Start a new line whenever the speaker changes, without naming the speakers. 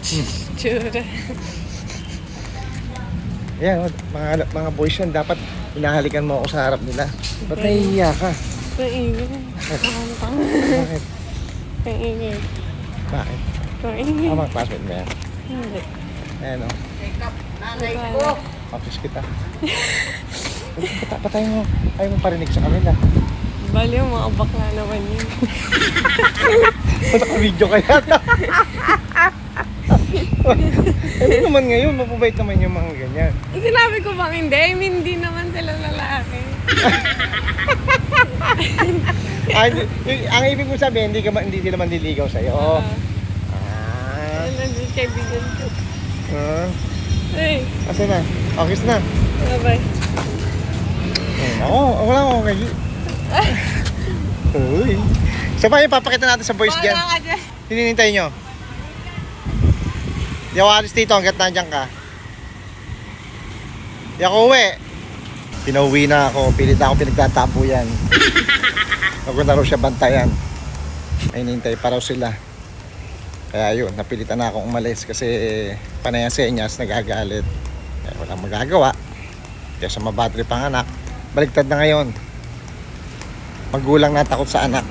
Tsura.
Yan, mga boys yan, dapat hinahalikan mo ako sa harap nila. Ba't nahihiya ka?
Kaingay.
Bakit?
Kaingay.
Bakit?
Kaingay.
Mga classmate mo yan.
Hindi.
Ayan o,
Nanay ko.
papis kita. Patay mo, ayaw mo parinig sa kanila.
Bali, mga bakla naman yun.
Naka-video ka yata. Ano naman ngayon, mapabait naman yung mga ganyan.
Sinabi ko bang hindi? I mean, hindi naman sila lalaki.
Ang ibig mo sabihin, hindi sila manliligaw sa'yo.
Ano din kaibigan ko. Hey,
Asa na? Okay na.
bye-bye.
Oo, wala akong ngayon. Uy. So ba yung papakita natin sa boys dyan?
Wala ka dyan.
Hininintay nyo. Di ako alis dito hanggat nandiyan ka. Di ako uwi. Pinauwi na ako. Pilit ako pinagtatapo yan. Huwag na raw siya bantayan. Ay hinintay pa raw sila. Kaya yun, napilitan na akong umalis kasi panay ang senyas, nagagalit. Kaya walang magagawa. Kaya sa mabattery pang anak, baliktad na ngayon. Magulang na takot sa anak.